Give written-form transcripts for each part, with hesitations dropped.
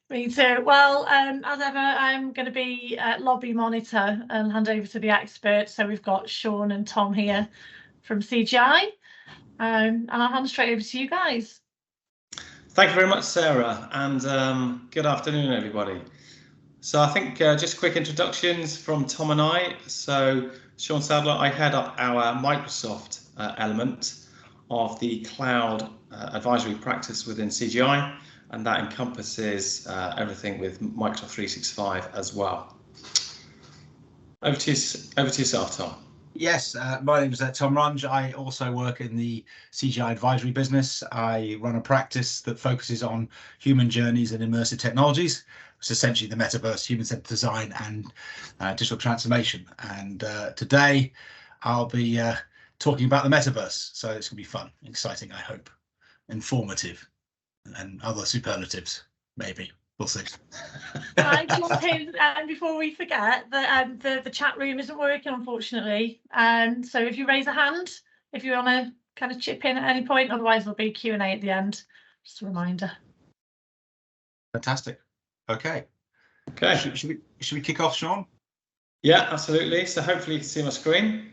Me too. Well, as ever, I'm going to be lobby monitor and hand over to the experts. So we've got Sean and Tom here from CGI, and I'll hand straight over to you guys. Thank you very much, Sarah, and good afternoon, everybody. So I think just quick introductions from Tom and I. So Sean Sadler, I head up our Microsoft element of the cloud advisory practice within CGI, and that encompasses everything with Microsoft 365 as well. Over to yourself, Tom. Yes, my name is Tom Runge. I also work in the CGI advisory business. I run a practice that focuses on human journeys and immersive technologies. It's essentially the metaverse, human-centered design and digital transformation. And today I'll be talking about the metaverse. So it's going to be fun, exciting, I hope, informative, and other superlatives, maybe. We'll see. I jump in before we forget that the chat room isn't working, unfortunately. So if you raise a hand, if you want to kind of chip in at any point, otherwise there'll be Q&A at the end. Just a reminder. Fantastic. Okay. Should we kick off, Sean? Yeah, absolutely. So hopefully you can see my screen.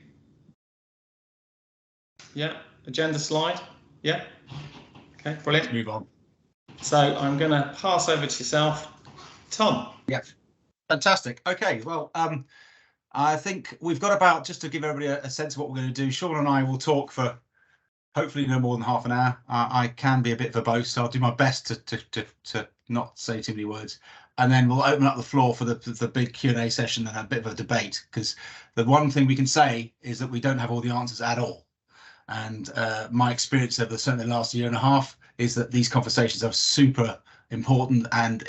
Yeah, agenda slide. Yeah. Okay, brilliant. Let's move on. So I'm going to pass over to yourself, Tom. Yeah, fantastic. Okay, well, I think we've got about, just to give everybody a sense of what we're going to do, Sean and I will talk for hopefully no more than half an hour. I can be a bit verbose, so I'll do my best to not say too many words. And then we'll open up the floor for the big Q&A session and have a bit of a debate, because the one thing we can say is that we don't have all the answers at all. And my experience over certainly the last year and a half is that these conversations are super important and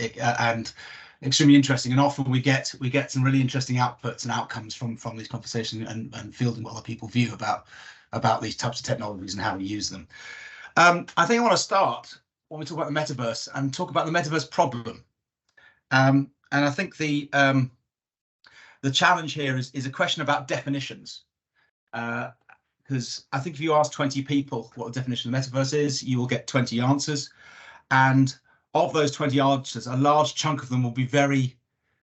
extremely interesting, and often we get some really interesting outputs and outcomes from these conversations and fielding what other people view about these types of technologies and how we use them. I think I want to start when we talk about the metaverse and talk about the metaverse problem, and I think the challenge here is a question about definitions. Because I think if you ask 20 people what the definition of the metaverse is, you will get 20 answers. And of those 20 answers, a large chunk of them will be very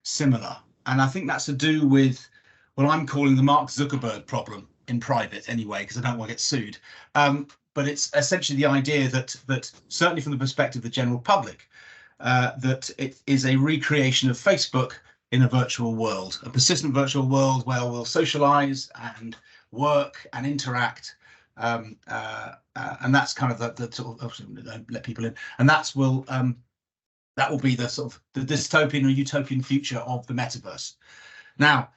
similar. And I think that's to do with what I'm calling the Mark Zuckerberg problem, in private anyway, because I don't want to get sued. But it's essentially the idea that certainly from the perspective of the general public, that it is a recreation of Facebook in a virtual world, a persistent virtual world where we'll socialize and work and interact, and that's kind of the sort of, let people in, and that will be the sort of the dystopian or utopian future of the metaverse. Now,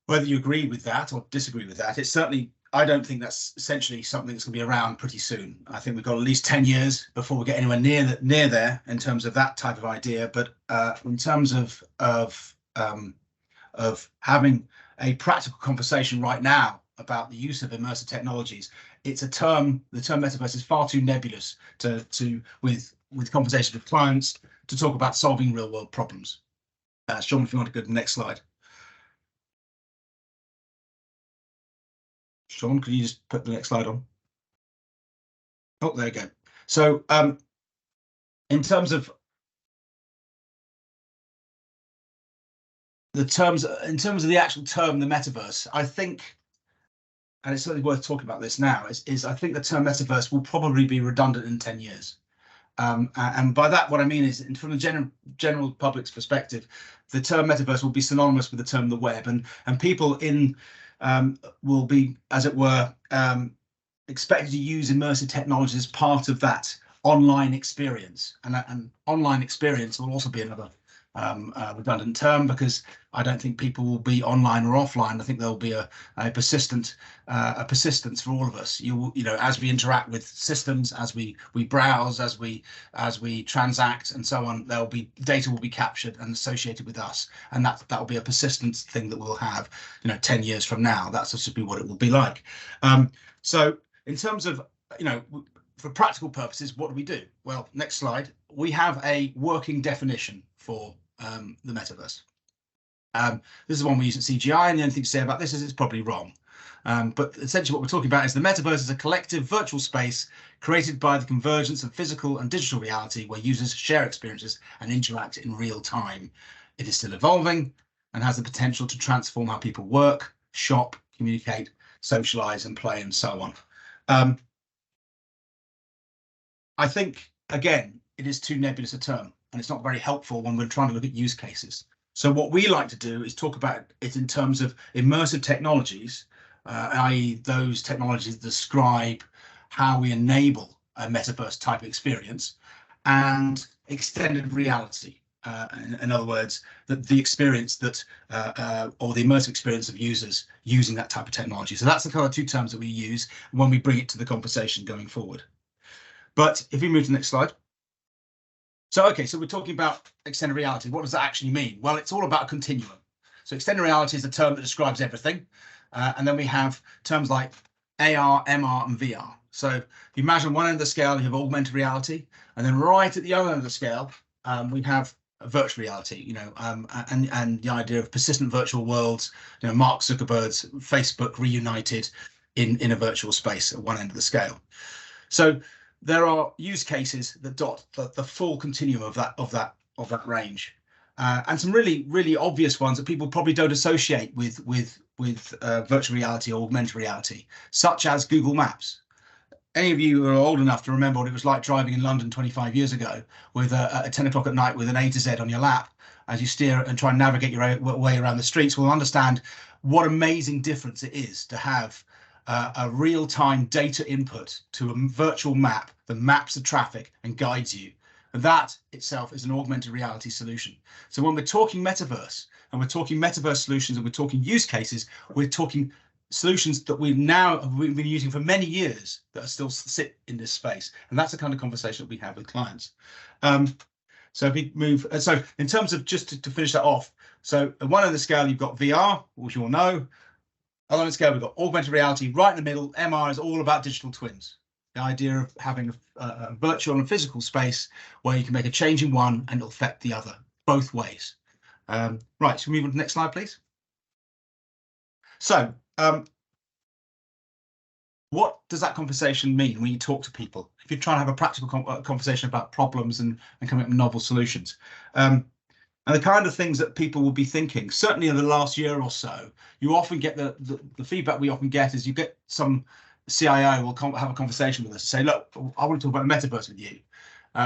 whether you agree with that or disagree with that, it's certainly, I don't think that's essentially something that's going to be around pretty soon. I think we've got at least 10 years before we get anywhere near there in terms of that type of idea. But in terms of having a practical conversation right now about the use of immersive technologies, it's a term. The term metaverse is far too nebulous with conversations with clients to talk about solving real world problems. Sean, if you want to go to the next slide. Sean, could you just put the next slide on? Oh, there you go. So in terms of the actual term, the metaverse, I think, and it's certainly worth talking about this now, is I think the term metaverse will probably be redundant in 10 years. And by that, what I mean is, from the general public's perspective, the term metaverse will be synonymous with the term the web, and people will be, as it were, expected to use immersive technology as part of that online experience. And online experience will also be another redundant term, because I don't think people will be online or offline. I think there'll be a persistence for all of us. You know, as we interact with systems, as we browse, as we transact, and so on, data will be captured and associated with us, and that will be a persistence thing that we'll have, 10 years from now. That's just be what it will be like. So in terms of, for practical purposes, what do we do? Well, next slide. We have a working definition for the metaverse. This is one we use at CGI, and the only thing to say about this is it's probably wrong. But essentially what we're talking about is the metaverse is a collective virtual space created by the convergence of physical and digital reality where users share experiences and interact in real time. It is still evolving and has the potential to transform how people work, shop, communicate, socialize, and play, and so on. I think, again, it is too nebulous a term, and it's not very helpful when we're trying to look at use cases. So what we like to do is talk about it in terms of immersive technologies, i.e. those technologies that describe how we enable a metaverse type experience, and extended reality. In other words, the experience that, or the immersive experience of users using that type of technology. So that's the kind of two terms that we use when we bring it to the conversation going forward. But if we move to the next slide. So, okay, so we're talking about extended reality. What does that actually mean? Well, it's all about a continuum. So extended reality is a term that describes everything. And then we have terms like AR, MR, and VR. So if you imagine one end of the scale, you have augmented reality. And then right at the other end of the scale, we have virtual reality, and the idea of persistent virtual worlds, Mark Zuckerberg's Facebook reunited in a virtual space at one end of the scale. So there are use cases that dot the full continuum of that range, and some really obvious ones that people probably don't associate with virtual reality or augmented reality, such as Google Maps. Any of you who are old enough to remember what it was like driving in London 25 years ago with at 10 o'clock at night with an A to Z on your lap as you steer and try and navigate your way around the streets will understand what amazing difference it is to have a real-time data input to a virtual map that maps the traffic and guides you. And that itself is an augmented reality solution. So when we're talking metaverse and we're talking metaverse solutions and we're talking use cases, we're talking solutions that we've been using for many years that are still sit in this space. And that's the kind of conversation that we have with clients. So if we move, so in terms of just to finish that off, so at one end of the scale, you've got VR, which you all know. Other end of the scale, we've got augmented reality. Right in the middle, MR is all about digital twins. The idea of having a virtual and physical space where you can make a change in one and it'll affect the other, both ways. Right, so we move on to the next slide, please. So, what does that conversation mean when you talk to people? If you're trying to have a practical conversation about problems and coming up with novel solutions. And the kind of things that people will be thinking, certainly in the last year or so, you often get the feedback we often get is you get some CIO will have a conversation with us and say, look, I want to talk about metaverse with you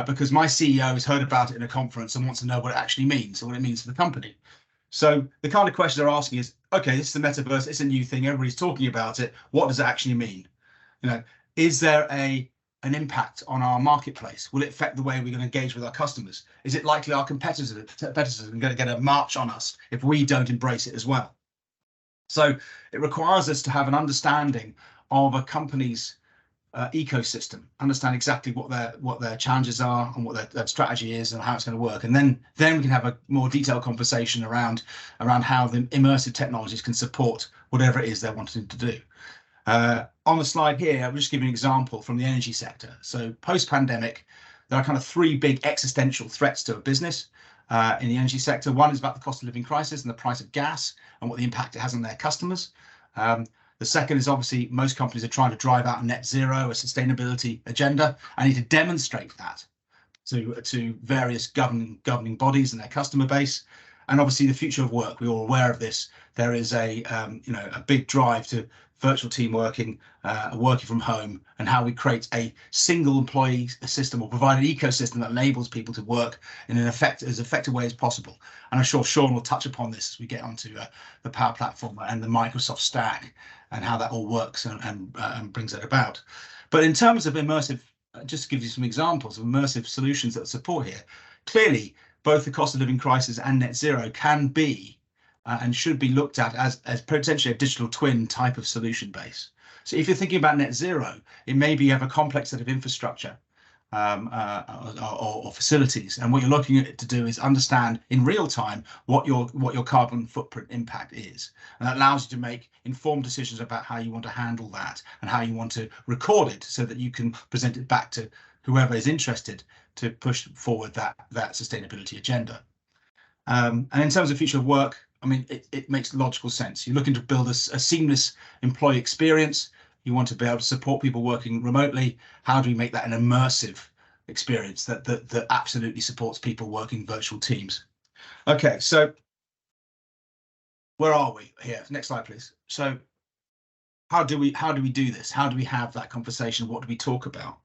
because my CEO has heard about it in a conference and wants to know what it actually means and what it means for the company. So the kind of question they're asking is, okay, this is the metaverse, it's a new thing, everybody's talking about it. What does it actually mean? Is there an impact on our marketplace? Will it affect the way we're going to engage with our customers? Is it likely our competitors are going to get a march on us if we don't embrace it as well? So it requires us to have an understanding of a company's ecosystem, understand exactly what their challenges are and what their strategy is and how it's going to work, and then we can have a more detailed conversation around how the immersive technologies can support whatever it is they're wanting to do. On the slide here, I'm just giving an example from the energy sector. So post-pandemic, there are kind of three big existential threats to a business in the energy sector. One is about the cost of living crisis and the price of gas and what the impact it has on their customers. The second is obviously most companies are trying to drive out a net zero, a sustainability agenda. I need to demonstrate that to various governing bodies and their customer base. And obviously the future of work, we're all aware of this. There is a big drive to virtual team working, working from home, and how we create a single employee system or provide an ecosystem that enables people to work in as effective way as possible. And I'm sure Sean will touch upon this as we get onto the Power Platform and the Microsoft stack and how that all works and brings it about. But in terms of immersive, just to give you some examples of immersive solutions that support here, clearly both the cost of living crisis and net zero can be and should be looked at as potentially a digital twin type of solution base. So if you're thinking about net zero, it may be you have a complex set of infrastructure or facilities, and what you're looking at to do is understand in real time what your carbon footprint impact is, and that allows you to make informed decisions about how you want to handle that and how you want to record it so that you can present it back to whoever is interested to push forward that sustainability agenda. And in terms of future of work, I mean, it makes logical sense. You're looking to build a seamless employee experience. You want to be able to support people working remotely. How do we make that an immersive experience that absolutely supports people working virtual teams? Okay, so where are we here? Next slide, please. So how do we do this? How do we have that conversation? What do we talk about?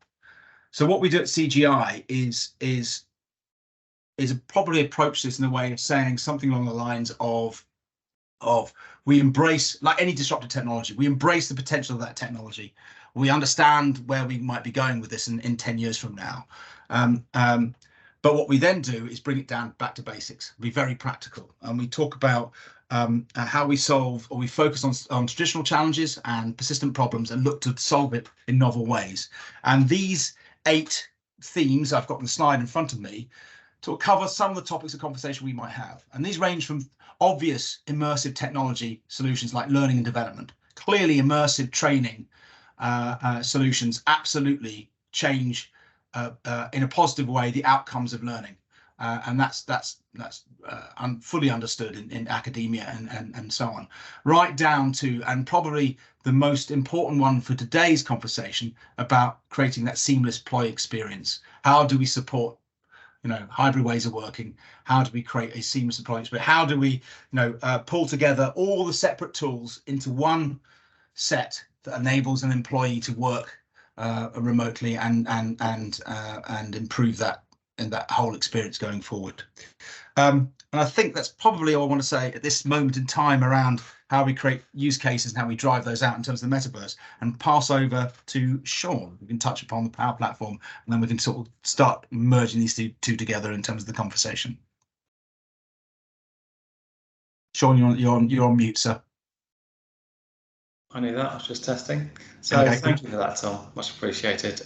So what we do at CGI is probably approach this in a way of saying something along the lines of we embrace, like any disruptive technology, we embrace the potential of that technology. We understand where we might be going with this in 10 years from now. But what we then do is bring it down back to basics, be very practical. And we talk about how we solve, or we focus on traditional challenges and persistent problems and look to solve it in novel ways. And these 8 themes I've got on the slide in front of me to cover some of the topics of conversation we might have. And these range from obvious immersive technology solutions like learning and development. Clearly, immersive training solutions absolutely change in a positive way the outcomes of learning. And that's fully understood in academia and so on, right down to, and probably the most important one for today's conversation, about creating that seamless employee experience. How do we support hybrid ways of working? How do we create a seamless employee experience? How do we pull together all the separate tools into one set that enables an employee to work remotely and improve that whole experience going forward? And I think that's probably all I want to say at this moment in time around how we create use cases and how we drive those out in terms of the metaverse, and pass over to Sean. We can touch upon the Power Platform, and then we can sort of start merging these two together in terms of the conversation. Sean, you're on mute, sir. I knew that. I was just testing. So okay, thank you for that, Tom. Much appreciated.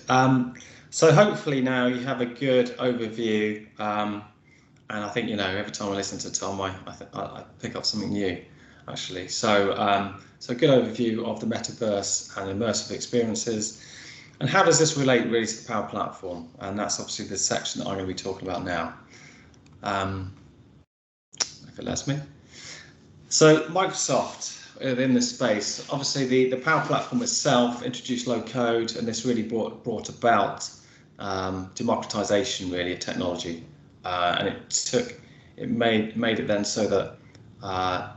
So hopefully now you have a good overview, and I think every time I listen to Tom, I pick up something new, actually. So so good overview of the metaverse and immersive experiences, and how does this relate really to the Power Platform? And that's obviously the section that I'm going to be talking about now, if it lets me. So Microsoft, in this space, obviously the Power Platform itself introduced low code, and this really brought about democratization really of technology, and it made it then so that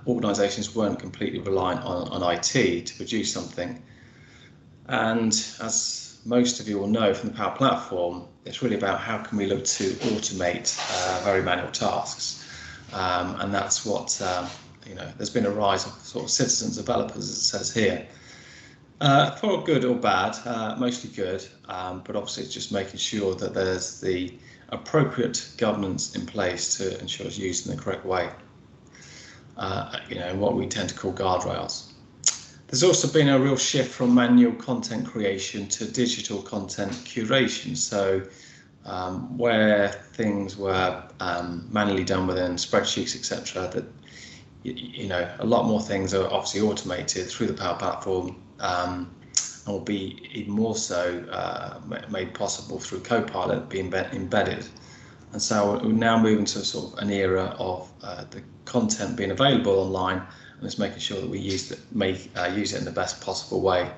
organizations weren't completely reliant on IT to produce something. And as most of you will know from the Power Platform, it's really about how can we look to automate very manual tasks, and that's what there's been a rise of sort of citizens developers, as it says here, for good or bad, mostly good, but obviously it's just making sure that there's the appropriate governance in place to ensure it's used in the correct way, what we tend to call guardrails. There's also been a real shift from manual content creation to digital content curation. So where things were manually done within spreadsheets, etc., that a lot more things are obviously automated through the Power Platform, and will be even more so made possible through Copilot being embedded. And so we're now moving to sort of an era of the content being available online, and it's making sure that we use it in the best possible way.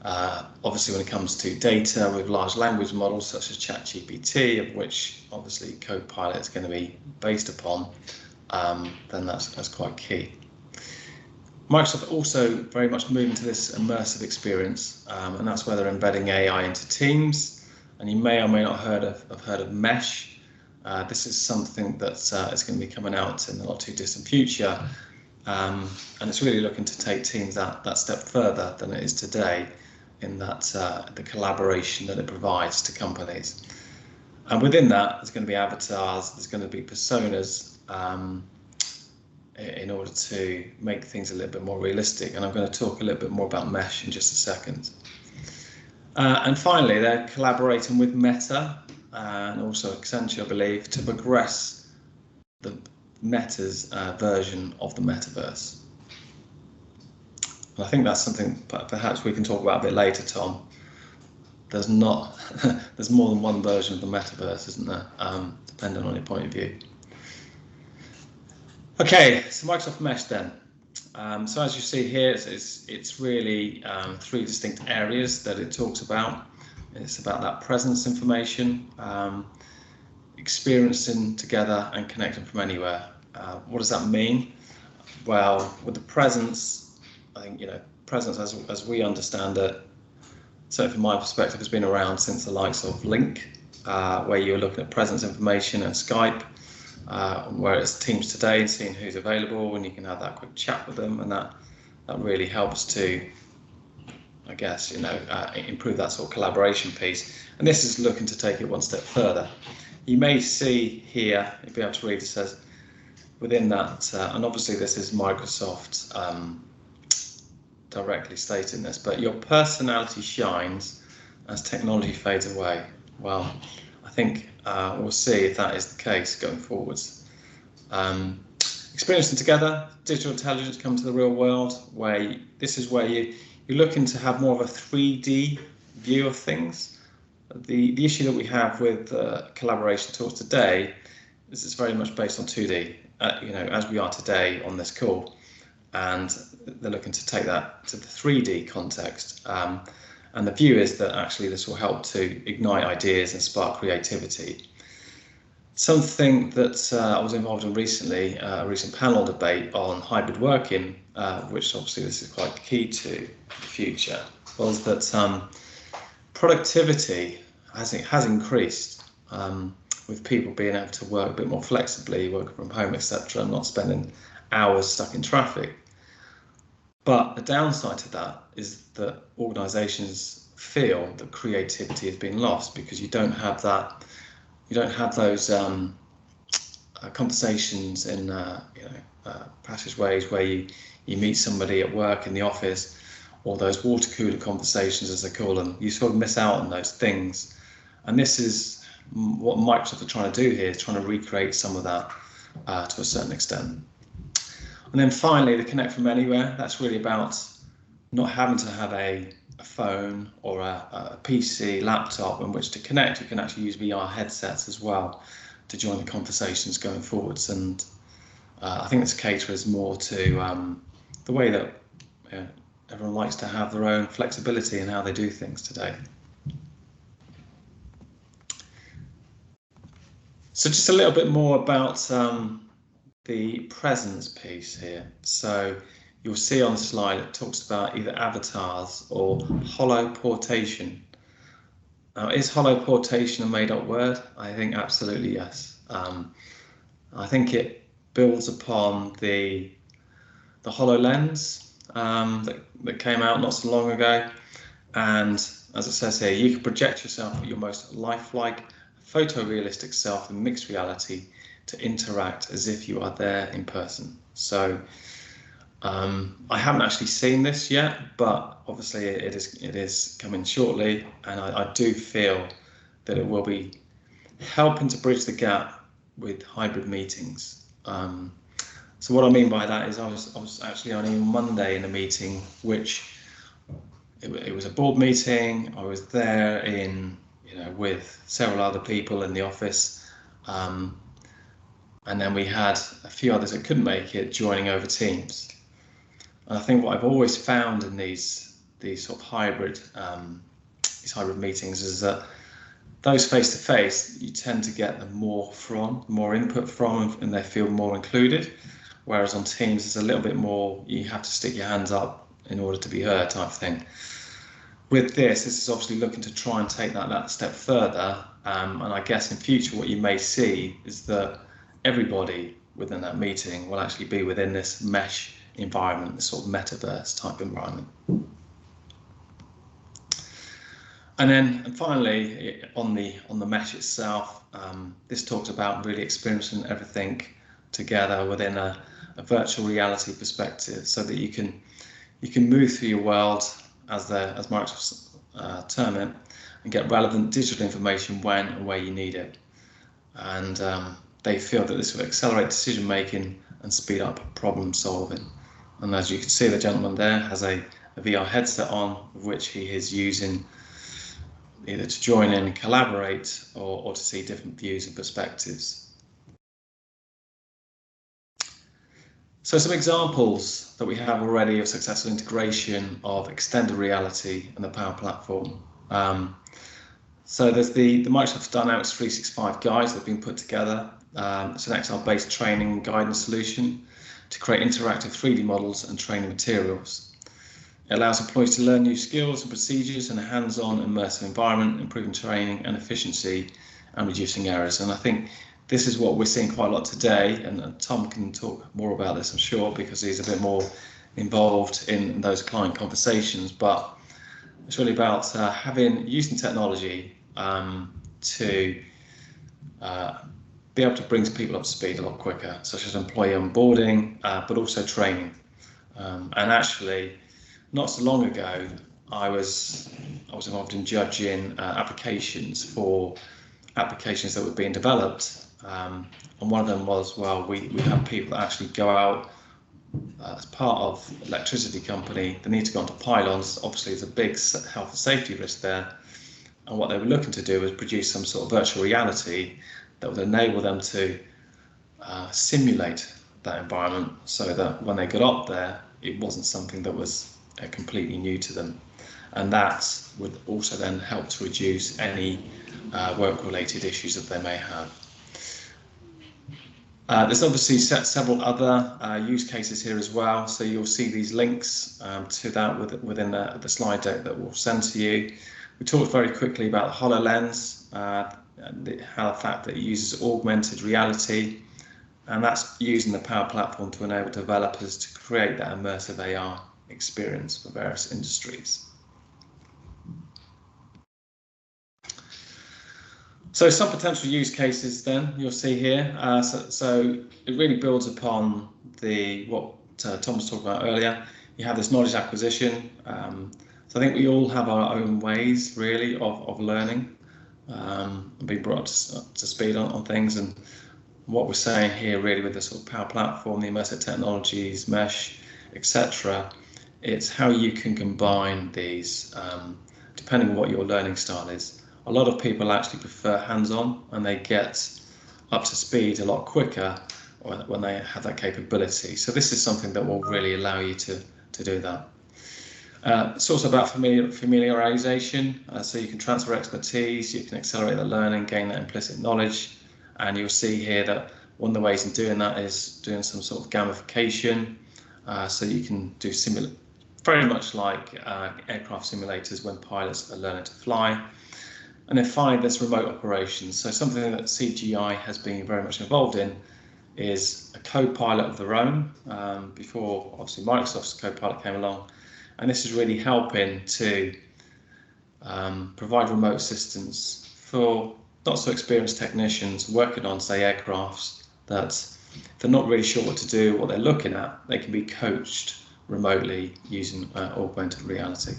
Obviously, when it comes to data with large language models such as ChatGPT, of which obviously Copilot is going to be based upon, then that's quite key. Microsoft also very much moving to this immersive experience, and that's where they're embedding AI into Teams. And you may or may not have heard of Mesh. This is something that is going to be coming out in the not too distant future, and it's really looking to take Teams that step further than it is today, in that the collaboration that it provides to companies. And within that, there's going to be avatars, there's going to be personas, in order to make things a little bit more realistic. And I'm going to talk a little bit more about Mesh in just a second. And finally, they're collaborating with Meta and also Accenture, I believe, to progress the Meta's version of the metaverse. And I think that's something perhaps we can talk about a bit later, Tom. There's more than one version of the metaverse, isn't there? Depending on your point of view. Okay, so Microsoft Mesh then. So as you see here, it's really 3 distinct areas that it talks about. It's about that presence information, experiencing together and connecting from anywhere. What does that mean? Well, with the presence, I think, presence as we understand it, so from my perspective, has been around since the likes of Link, where you're looking at presence information and Skype, where it's Teams today and seeing who's available, and you can have that quick chat with them, and that really helps to, I guess, improve that sort of collaboration piece. And this is looking to take it one step further. You may see here, if you have to read, it says within that, and obviously this is Microsoft directly stating this, but your personality shines as technology fades away. Well, I think we'll see if that is the case going forwards. Experiencing together, digital intelligence comes to the real world, where this is where you're looking to have more of a 3D view of things. The issue that we have with collaboration tools today is it's very much based on 2D, as we are today on this call, and they're looking to take that to the 3D context. And the view is that actually this will help to ignite ideas and spark creativity. Something that I was involved in recently, a recent panel debate on hybrid working, which obviously this is quite key to the future, was that productivity has increased with people being able to work a bit more flexibly, working from home, etc., and not spending hours stuck in traffic. But the downside to that is that organisations feel that creativity has been lost because you don't have that. You don't have those conversations in passageways where you meet somebody at work in the office, or those water cooler conversations as they call them. You sort of miss out on those things, and this is what Microsoft are trying to do here, is trying to recreate some of that to a certain extent. And then finally, the connect from anywhere. That's really about not having to have a phone or a PC, laptop in which to connect. You can actually use VR headsets as well to join the conversations going forwards. And I think this caters more to the way that everyone likes to have their own flexibility in how they do things today. So just a little bit more about the presence piece here. So you'll see on the slide it talks about either avatars or holoportation. Now, is holoportation a made-up word? I think absolutely yes. I think it builds upon the HoloLens that came out not so long ago, and as it says here, you can project yourself at your most lifelike, photorealistic self in mixed reality to interact as if you are there in person. So I haven't actually seen this yet, but obviously it is coming shortly, and I do feel that it will be helping to bridge the gap with hybrid meetings. So what I mean by that is I was actually on Monday in a meeting, which it was a board meeting. I was there with several other people in the office. And then we had a few others that couldn't make it joining over Teams. And I think what I've always found in these sort of hybrid meetings is that those face-to-face, you tend to get more input from, and they feel more included. Whereas on Teams, it's a little bit more, you have to stick your hands up in order to be heard type thing. With this is obviously looking to try and take that step further. And I guess in future, what you may see is that everybody within that meeting will actually be within this mesh environment, this sort of MetaVerse type environment. And then finally, on the mesh itself, this talks about really experiencing everything together within a virtual reality perspective, so that you can move through your world, as Microsoft term it, and get relevant digital information when and where you need it. And they feel that this will accelerate decision making and speed up problem solving. And as you can see, the gentleman there has a VR headset on, which he is using either to join in and collaborate or to see different views and perspectives. So some examples that we have already of successful integration of extended reality and the Power Platform. So there's the Microsoft Dynamics 365 guides that have been put together. It's an Excel-based training and guidance solution to create interactive 3D models and training materials. It allows employees to learn new skills and procedures in a hands-on immersive environment, improving training and efficiency and reducing errors. And I think this is what we're seeing quite a lot today, and Tom can talk more about this, I'm sure, because he's a bit more involved in those client conversations. But it's really about using technology to be able to bring people up to speed a lot quicker, such as employee onboarding, but also training. And actually, not so long ago, I was involved in judging applications that were being developed. And one of them was, well, we have people that actually go out as part of an electricity company. They need to go onto pylons. Obviously, there's a big health and safety risk there. And what they were looking to do was produce some sort of virtual reality that would enable them to simulate that environment so that when they got up there, it wasn't something that was completely new to them. And that would also then help to reduce any work-related issues that they may have. There's obviously several other use cases here as well, so you'll see these links to that within the slide deck that we'll send to you. We talked very quickly about the HoloLens, how the fact that it uses augmented reality, and that's using the Power Platform to enable developers to create that immersive AR experience for various industries. So some potential use cases then you'll see here. So it really builds upon what Tom was talking about earlier. You have this knowledge acquisition. So I think we all have our own ways really of learning and being brought up to speed on things. And what we're saying here really with the sort of Power Platform, the immersive technologies, mesh, etc., it's how you can combine these depending on what your learning style is. A lot of people actually prefer hands-on, and they get up to speed a lot quicker when they have that capability. So this is something that will really allow you to do that. It's also about familiarization, so you can transfer expertise, you can accelerate the learning, gain that implicit knowledge, and you'll see here that one of the ways in doing that is doing some sort of gamification, so you can do very much like aircraft simulators when pilots are learning to fly. And then finally, there's remote operations. So something that CGI has been very much involved in is a co-pilot of their own, before obviously Microsoft's co-pilot came along. And this is really helping to provide remote assistance for not so experienced technicians working on, say, aircrafts that if they're not really sure what to do, what they're looking at, they can be coached remotely using augmented reality.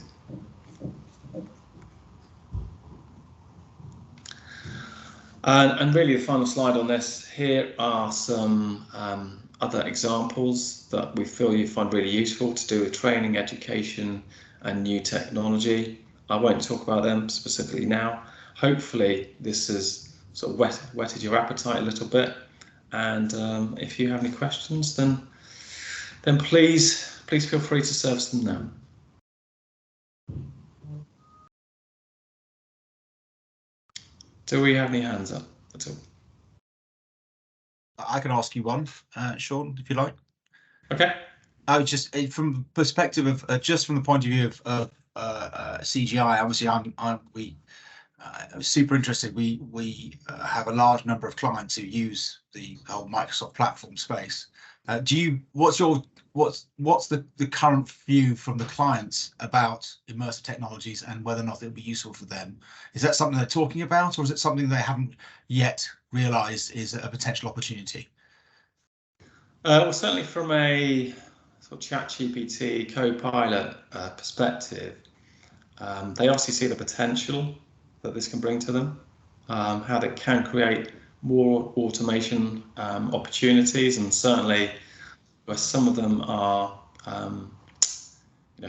And really the final slide on this, here are some other examples that we feel you find really useful to do with training, education and new technology. I won't talk about them specifically now. Hopefully this has sort of whetted your appetite a little bit, and if you have any questions then please feel free to surface them now. Do we have any hands up at all? I can ask you one, Sean, if you like. Okay. I would just, from the perspective of, just from the point of view of CGI, obviously I'm super interested. We have a large number of clients who use the whole Microsoft platform space. What's the current view from the clients about immersive technologies and whether or not it would be useful for them? Is that something they're talking about, or is it something they haven't yet realized is a potential opportunity? Well, certainly from a sort of ChatGPT co-pilot perspective, they obviously see the potential that this can bring to them, how they can create more automation opportunities, and certainly where some of them are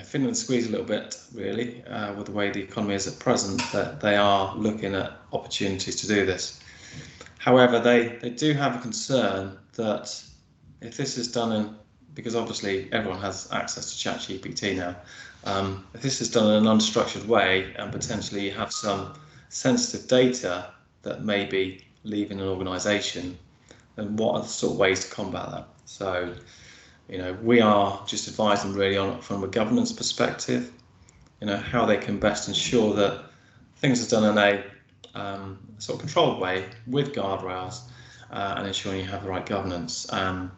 thin and squeeze a little bit, really, with the way the economy is at present, that they are looking at opportunities to do this. However, they do have a concern that if this is done in because obviously everyone has access to ChatGPT now. If this is done in an unstructured way and potentially you have some sensitive data that may be leaving an organisation, then what are the sort of ways to combat that? So, you know, we are just advising really on from a governance perspective, you know, how they can best ensure that things are done in a sort of controlled way with guardrails and ensuring you have the right governance. And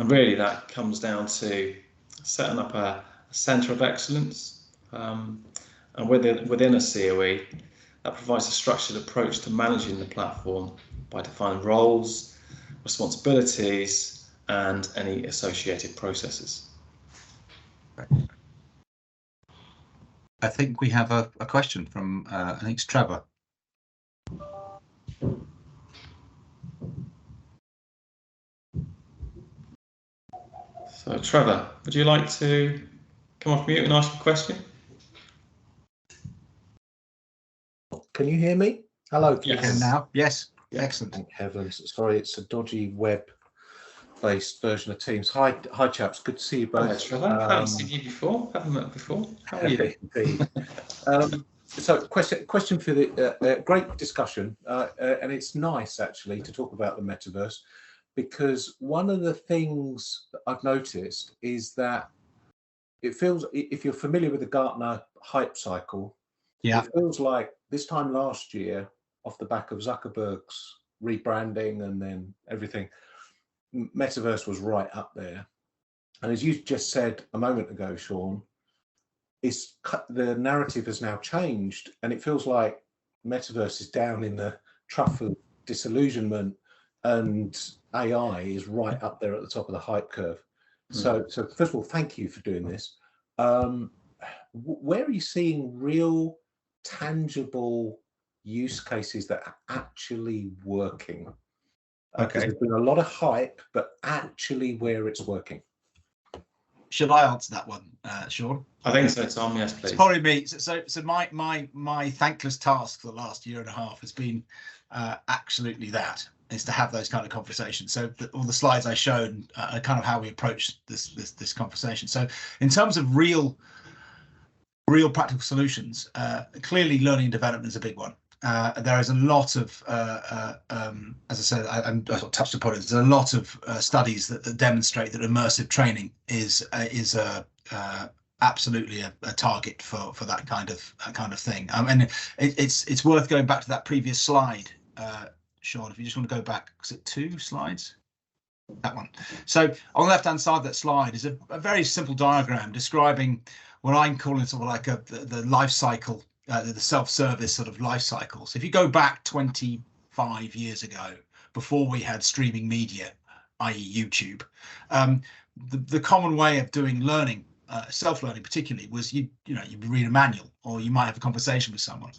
really that comes down to setting up a centre of excellence, and within a COE that provides a structured approach to managing the platform by defining roles, responsibilities, and any associated processes. I think we have a question from, I think it's Trevor. So Trevor, would you like to come off mute and ask a question? Can you hear me? Hello. Can you hear now? Yes. Yeah. Excellent. Thank heavens. Sorry, it's a dodgy web-based version of Teams. Hi, chaps. Good to see you both. Hello, Trevor. Haven't seen you before. Haven't met before. How are you? Indeed. So, question for the great discussion, and it's nice actually to talk about the metaverse, because one of the things that I've noticed is that it feels, if you're familiar with the Gartner hype cycle, yeah, it feels like this time last year, off the back of Zuckerberg's rebranding and then everything, metaverse was right up there. And as you just said a moment ago, Sean, the narrative has now changed, and it feels like metaverse is down in the trough of disillusionment, and AI is right up there at the top of the hype curve. So first of all, thank you for doing this. Where are you seeing real, tangible use cases that are actually working? Okay. There's been a lot of hype, but actually where it's working. Should I answer that one, Sean? I think so, Tom. Yes, please. It's probably me. So my thankless task for the last year and a half has been absolutely that, is to have those kind of conversations. So all the slides I showed are kind of how we approach this conversation. So in terms of real practical solutions, clearly learning and development is a big one. There is a lot of, as I said, I sort of touched upon it. There's a lot of studies that demonstrate that immersive training is absolutely a target for that kind of thing. And it's worth going back to that previous slide, Sean. If you just want to go back, is it 2 slides? That one. So on the left-hand side of that slide is a very simple diagram describing what I'm calling sort of like the life cycle. The self-service sort of life cycle. So if you go back 25 years ago, before we had streaming media, i.e. YouTube, the common way of doing learning, self-learning particularly, was you read a manual, or you might have a conversation with someone.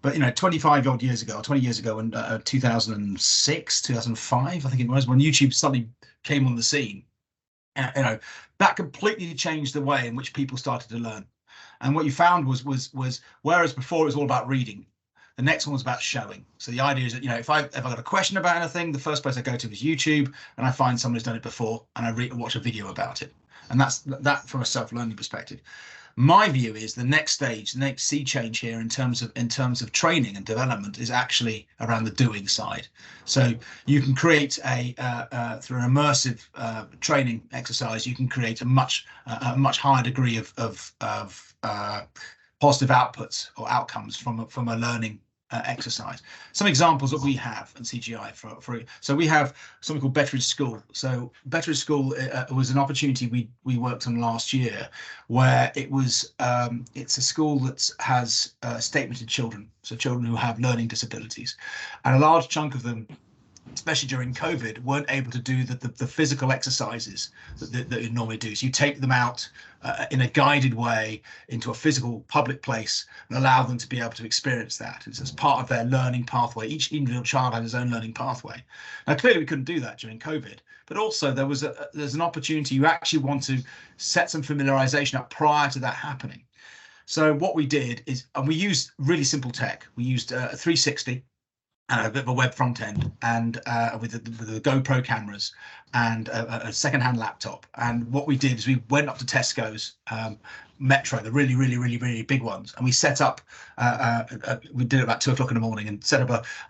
But 25 odd years ago, or 20 years ago, in 2006, 2005, I think it was, when YouTube suddenly came on the scene, that completely changed the way in which people started to learn. And what you found was whereas before it was all about reading, the next one was about showing. So the idea is that, if I got a question about anything, the first place I go to is YouTube, and I find someone who's done it before, and I watch a video about it. And that's that from a self-learning perspective. My view is the next stage, the next sea change here in terms of training and development is actually around the doing side. So you can create through an immersive training exercise, you can create a much higher degree of positive outputs or outcomes from a learning exercise. Some examples that we have in CGI so we have something called Betteridge School. So Betteridge School was an opportunity we worked on last year, where it's a school that has statemented children, so children who have learning disabilities, and a large chunk of them, especially during COVID, weren't able to do the physical exercises that you normally do. So you take them out in a guided way into a physical public place and allow them to be able to experience that. It's as part of their learning pathway. Each individual child has his own learning pathway. Now, clearly we couldn't do that during COVID, but also there's an opportunity. You actually want to set some familiarization up prior to that happening. So what we did is, and we used really simple tech. We used a 360. a bit of a web front end, and with the GoPro cameras and a second-hand laptop. And what we did is we went up to Tesco's Metro, the really big ones, and we set up. We did it about 2 o'clock in the morning and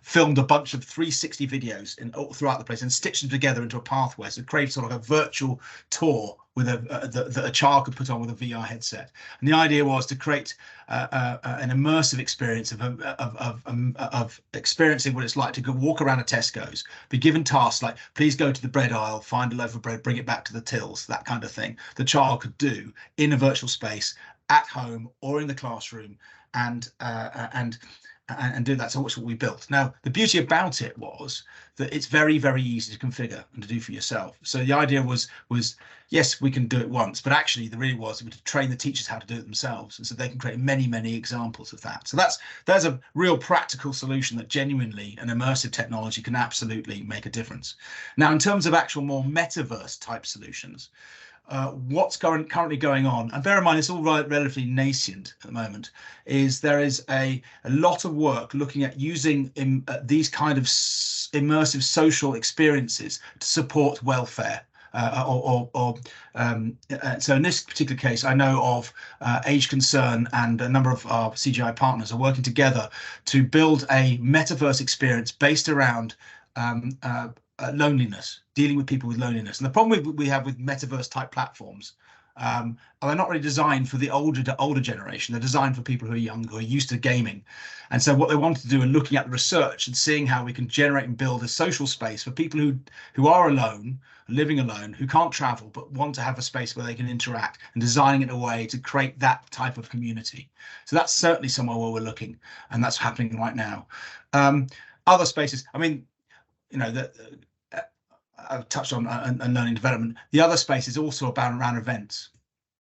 filmed a bunch of 360 videos all throughout the place and stitched them together into a pathway. So create sort of like a virtual tour with that a child could put on with a VR headset. And the idea was to create an immersive experience of experiencing what it's like to go walk around a Tesco's, be given tasks like, please go to the bread aisle, find a loaf of bread, bring it back to the tills, that kind of thing. The child could do in a virtual space at home or in the classroom, and do that. So that's what we built. Now, the beauty about it was that it's very easy to configure and to do for yourself. So the idea was yes, we can do it once, but actually the really was to train the teachers how to do it themselves, and so they can create many examples of that. So there's a real practical solution that genuinely an immersive technology can absolutely make a difference. Now, in terms of actual more metaverse type solutions, what's currently going on, and bear in mind it's all relatively nascent at the moment, is there is a lot of work looking at using these kind of immersive social experiences to support welfare. So in this particular case, I know of Age Concern and a number of our CGI partners are working together to build a metaverse experience based around loneliness, dealing with people with loneliness. And the problem we have with metaverse type platforms, they're not really designed for the older generation. They're designed for people who are young, who are used to gaming. And so what they wanted to do in looking at the research and seeing how we can generate and build a social space for people who are alone, living alone, who can't travel, but want to have a space where they can interact, and designing it in a way to create that type of community. So that's certainly somewhere where we're looking, and that's happening right now. Other spaces, I mean, you know, I've touched on and learning development. The other space is also around events.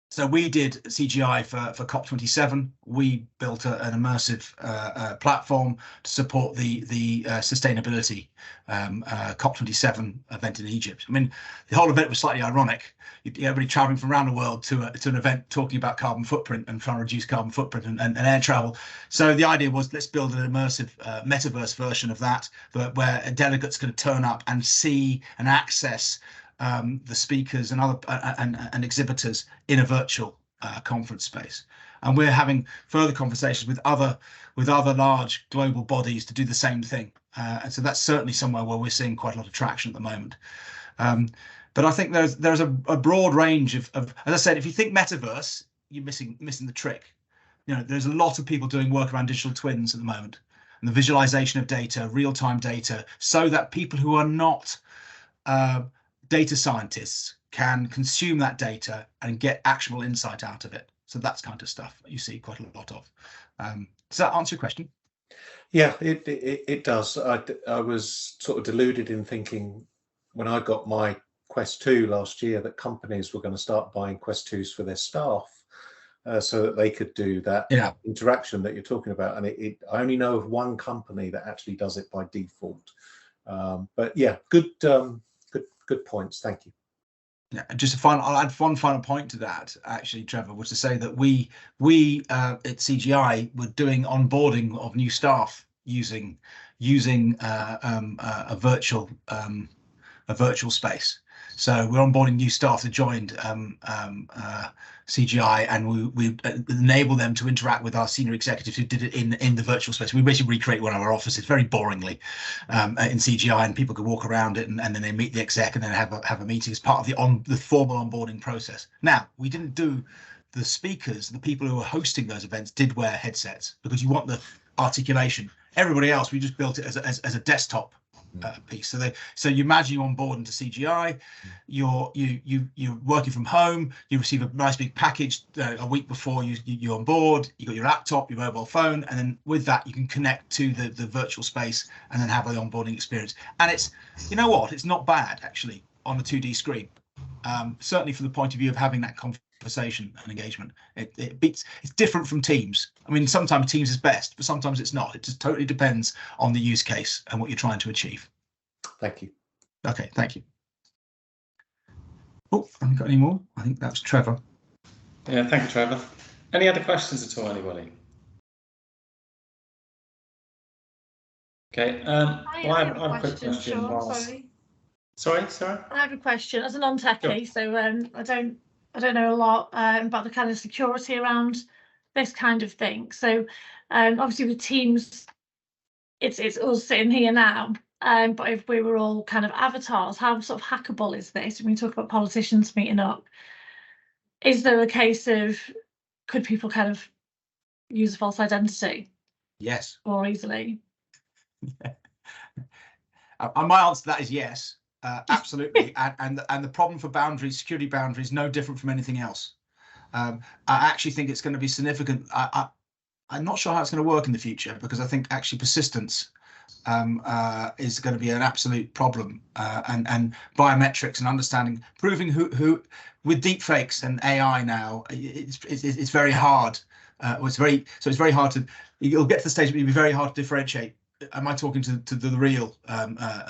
So we did CGI for COP27. We built an immersive platform to support the sustainability COP27 event in Egypt. I mean, the whole event was slightly ironic. Everybody traveling from around the world to an event talking about carbon footprint and trying to reduce carbon footprint and air travel. So the idea was, let's build an immersive metaverse version of that, where delegates can turn up and see and access the speakers and other and exhibitors in a virtual conference space. And we're having further conversations with other large global bodies to do the same thing. And so that's certainly somewhere where we're seeing quite a lot of traction at the moment. But I think there's a broad range of, as I said, if you think metaverse, you're missing the trick. You know, there's a lot of people doing work around digital twins at the moment, and the visualization of data, real-time data, so that people who are not data scientists can consume that data and get actionable insight out of it. So that's kind of stuff you see quite a lot of. Does that answer your question? Yeah, it does. I was sort of deluded in thinking when I got my Quest 2 last year that companies were going to start buying Quest 2s for their staff so that they could do that interaction that you're talking about. And I only know of one company that actually does it by default. But yeah, good points. Thank you. Yeah, just I'll add one final point to that, actually, Trevor, was to say that we at CGI were doing onboarding of new staff using a virtual space. So we're onboarding new staff that joined CGI, and we enable them to interact with our senior executives who did it in the virtual space. We basically recreate one of our offices very boringly in CGI, and people could walk around it, and then they meet the exec and then have a meeting as part of the formal onboarding process. Now, we didn't do the speakers, the people who were hosting those events did wear headsets because you want the articulation. Everybody else, we just built it as a desktop piece. So you imagine you're on board into CGI, you're working from home, you receive a nice big package a week before you're on board, you got your laptop, your mobile phone, and then with that you can connect to the virtual space and then have the onboarding experience. And it's, you know what, it's not bad actually on a 2D screen, certainly from the point of view of having that conversation and engagement. It's different from Teams. I mean, sometimes Teams is best, but sometimes it's not. It just totally depends on the use case and what you're trying to achieve. Thank you. Okay, thank you. Oh, haven't got any more? I think that was Trevor. Yeah, thank you, Trevor. Any other questions at all, anybody? Okay. Well, I have a quick question. Sean, whilst- sorry. Sorry, Sarah. I have a question as a non-techie, Sure. so I don't know a lot about the kind of security around this kind of thing. So obviously with Teams, it's us sitting here now. But if we were all kind of avatars, how sort of hackable is this? When we talk about politicians meeting up, is there a case of could people kind of use a false identity? Yes. More easily? My answer to that is yes, absolutely. and the problem for boundaries, security boundaries, no different from anything else. I actually think it's going to be significant. I'm not sure how it's going to work in the future, because I think actually persistence is going to be an absolute problem, and biometrics and understanding, proving who with deep fakes and AI now, it's very hard. It's very hard to. You'll get to the stage where it'll be very hard to differentiate. Am I talking to the real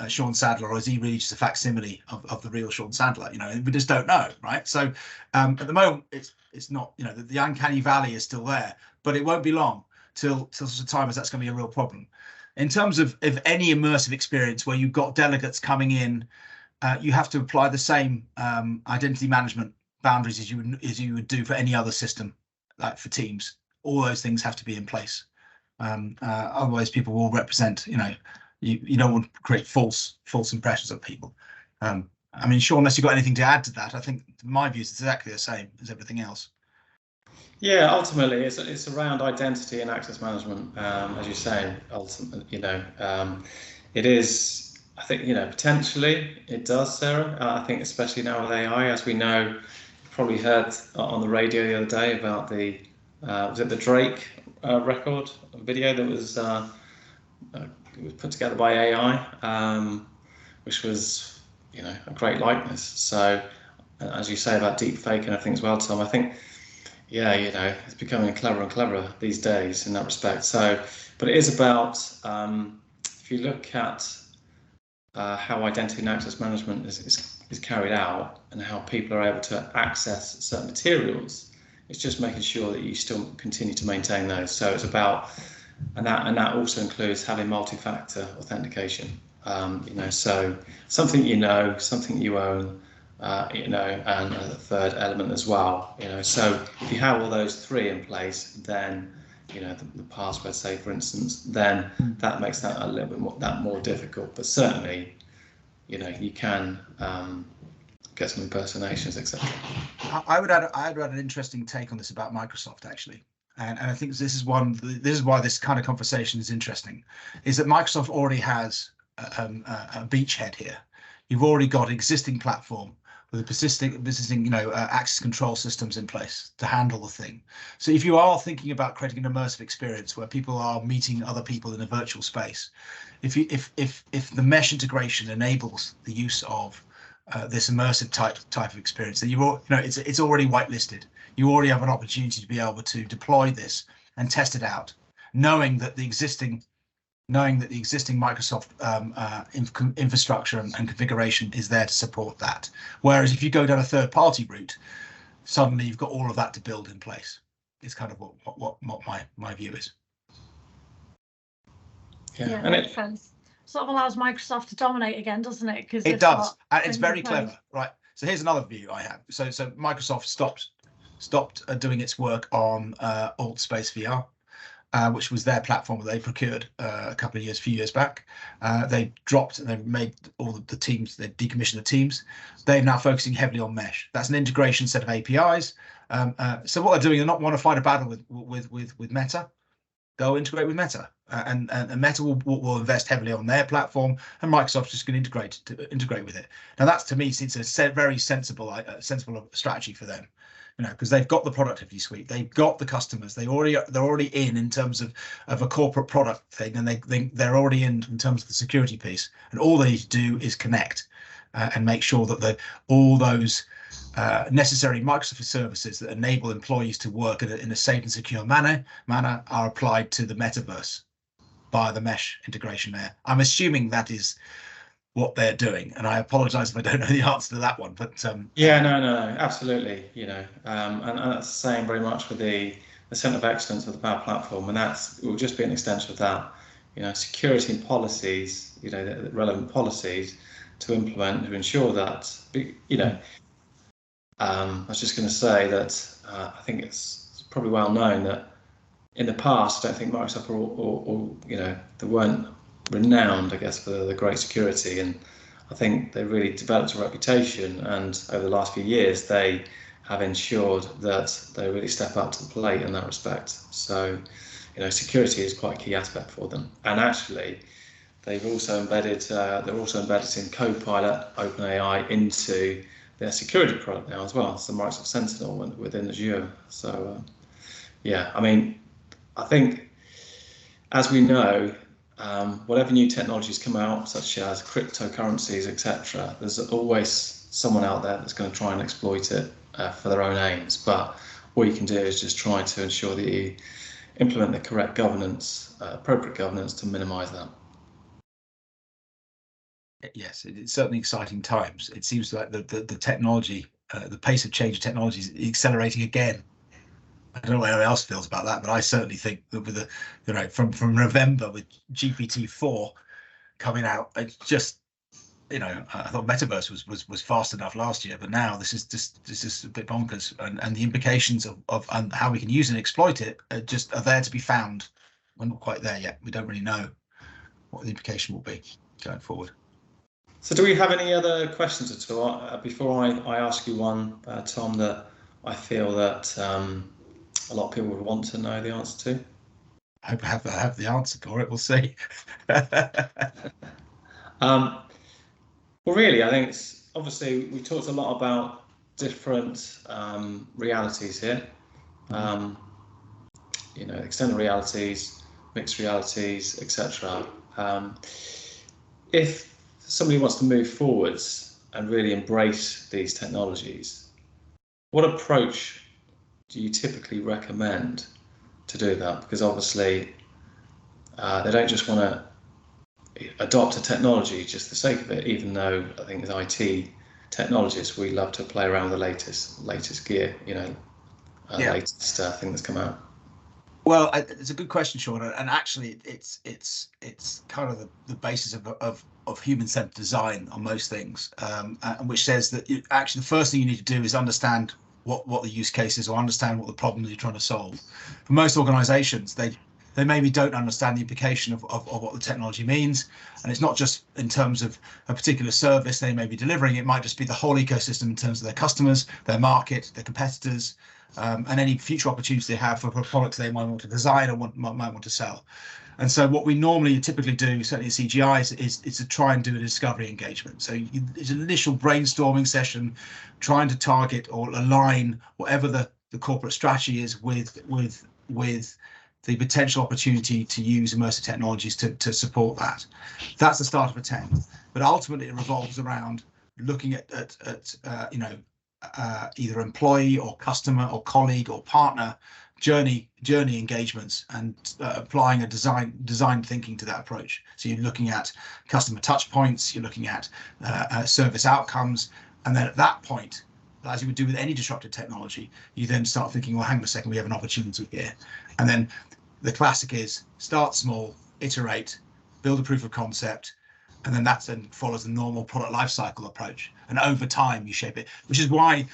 Sean Sadler, or is he really just a facsimile of the real Sean Sadler? You know, we just don't know, right? So at the moment, it's not. You know, the uncanny valley is still there, but it won't be long till such a time as that's going to be a real problem. In terms of any immersive experience where you've got delegates coming in, you have to apply the same identity management boundaries as you would do for any other system, like for Teams. All those things have to be in place. Otherwise, people will represent. You know, you don't want to create false impressions of people. I mean, Sean, unless you've got anything to add to that, I think my view is exactly the same as everything else. Yeah, ultimately, it's around identity and access management, as you say. Ultimately, you know, it is. I think, you know, potentially it does, Sarah. I think especially now with AI, as we know, you probably heard on the radio the other day about the was it the Drake record video that was put together by AI, which was, you know, a great likeness. So, as you say about deep fake and everything as well, Tom, I think. Yeah, you know, it's becoming cleverer and cleverer these days in that respect. So, but it is about, if you look at how identity and access management is carried out and how people are able to access certain materials, it's just making sure that you still continue to maintain those. So it's about, and that also includes having multi-factor authentication. You know, so something something you own. You know, and a third element as well. You know, so if you have all those three in place, then, you know, the password, say for instance, then that makes that a little bit more difficult. But certainly, you know, you can get some impersonations, etc. I would add an interesting take on this about Microsoft, actually, and I think this is why this kind of conversation is interesting, is that Microsoft already has a beachhead here. You've already got existing platform with persisting, you know, access control systems in place to handle the thing. So if you are thinking about creating an immersive experience where people are meeting other people in a virtual space, if the mesh integration enables the use of this immersive type of experience, then it's already whitelisted. You already have an opportunity to be able to deploy this and test it out, knowing that the existing Microsoft infrastructure and configuration is there to support that. Whereas if you go down a third-party route, suddenly you've got all of that to build in place. It's kind of what my view is. Yeah, and it sort of allows Microsoft to dominate again, doesn't it? Because it does, and it's very clever, right? So here's another view I have. So Microsoft stopped doing its work on AltSpace VR. Which was their platform that they procured few years back. They dropped and they made all the teams, they decommissioned the teams. They're now focusing heavily on mesh. That's an integration set of APIs. So what they're doing, they're not want to fight a battle with Meta. They'll integrate with Meta, and Meta will invest heavily on their platform, and Microsoft's just going to integrate with it. Now that's, to me, it's a very sensible strategy for them. You know, because they've got the productivity suite, they've got the customers, they're already in terms of a corporate product thing, and they're already in terms of the security piece, and all they need to do is connect and make sure that all those necessary Microsoft services that enable employees to work in a safe and secure manner are applied to the metaverse via the mesh integration there. I'm assuming that is what they're doing, and I apologize if I don't know the answer to that one, but yeah, no, absolutely, you know, and that's the same very much with the Centre of Excellence of the Power Platform, and it will just be an extension of that. security and policies, the relevant policies to implement to ensure that, I was just going to say that I think it's probably well known that in the past, I don't think Microsoft or they weren't renowned, I guess, for the great security, and I think they really developed a reputation, and over the last few years they have ensured that they really step up to the plate in that respect. So, security is quite a key aspect for them, and actually they're also embedded in Copilot, OpenAI into their security product now as well. So Microsoft Sentinel within Azure. So yeah, I mean, I think, as we know, whatever new technologies come out, such as cryptocurrencies, etc., there's always someone out there that's going to try and exploit it for their own aims. But all you can do is just try to ensure that you implement the correct governance, appropriate governance, to minimise that. Yes, it's certainly exciting times. It seems like the technology, the pace of change of technology is accelerating again. I don't know what anyone else feels about that, but I certainly think that with the, from November with GPT-4 coming out, it's just, I thought MetaVerse was fast enough last year, but now this is a bit bonkers, and the implications of how we can use and exploit it are there to be found. We're not quite there yet. We don't really know what the implication will be going forward. So do we have any other questions at all? Before I ask you one, Tom, that I feel that a lot of people would want to know the answer to. I hope I have the answer for it. We'll see. Well, really, I think it's obviously we talked a lot about different realities here. Extended realities, mixed realities, etc. If somebody wants to move forwards and really embrace these technologies, what approach do you typically recommend to do that? Because obviously they don't just want to adopt a technology just for the sake of it, even though I think as IT technologists we love to play around with the latest gear, latest thing that's come out. Well, it's a good question, Sean, and actually it's kind of the basis of human-centered design on most things, and which says that actually the first thing you need to do is understand what the use case is, or understand what the problem that you're trying to solve. For most organizations, they maybe don't understand the implication of what the technology means, and it's not just in terms of a particular service they may be delivering. It might just be the whole ecosystem in terms of their customers, their market, their competitors, and any future opportunities they have for products they might want to design or might want to sell. And so what we normally typically do, certainly at CGI, is to try and do a discovery engagement. So it's an initial brainstorming session, trying to target or align whatever the corporate strategy is with the potential opportunity to use immersive technologies to support that. That's the start of a 10. But ultimately it revolves around looking at either employee or customer or colleague or partner journey engagements, and applying a design thinking to that approach. So you're looking at customer touch points, you're looking at service outcomes, and then at that point, as you would do with any disruptive technology, you then start thinking, well, hang on a second, we have an opportunity here. And then the classic is start small, iterate, build a proof of concept, and then that then follows the normal product lifecycle approach. And over time, you shape it, which is why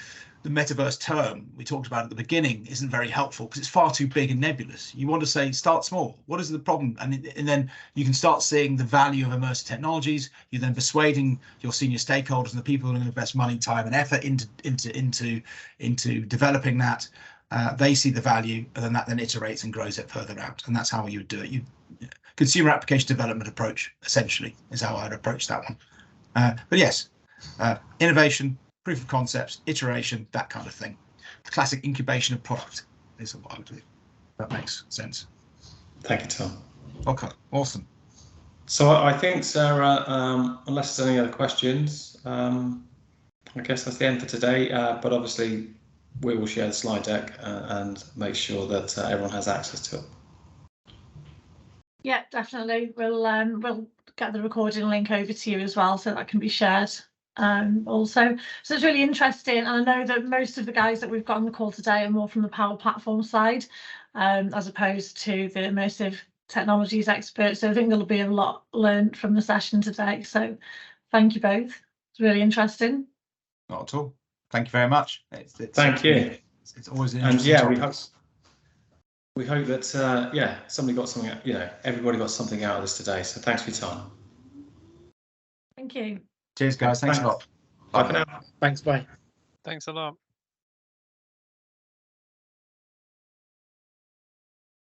the metaverse term we talked about at the beginning isn't very helpful, because it's far too big and nebulous. You want to say, start small. What is the problem? And then you can start seeing the value of immersive technologies. You're then persuading your senior stakeholders and the people who are going to invest money, time, and effort into developing that. They see the value, and then that iterates and grows it further out. And that's how you would do it. Consumer application development approach, essentially, is how I'd approach that one. But yes, innovation, proof of concepts, iteration, that kind of thing. The classic incubation of product is what I would do. That makes sense. Thank you, Tom. Okay, awesome. So I think, Sarah, unless there's any other questions, I guess that's the end for today. But obviously, we will share the slide deck and make sure that everyone has access to it. Yeah, definitely. We'll get the recording link over to you as well, so that can be shared also. So it's really interesting, and I know that most of the guys that we've got on the call today are more from the Power Platform side, as opposed to the immersive technologies experts. So I think there'll be a lot learned from the session today. So thank you both. It's really interesting. Not at all. Thank you very much. Thank you. It's always an And interesting yeah, topic. we hope that yeah, somebody got something. You know, everybody got something out of this today. So thanks for your time. Thank you. Cheers, guys. Thanks a lot. Bye for now. Thanks, bye. Thanks a lot.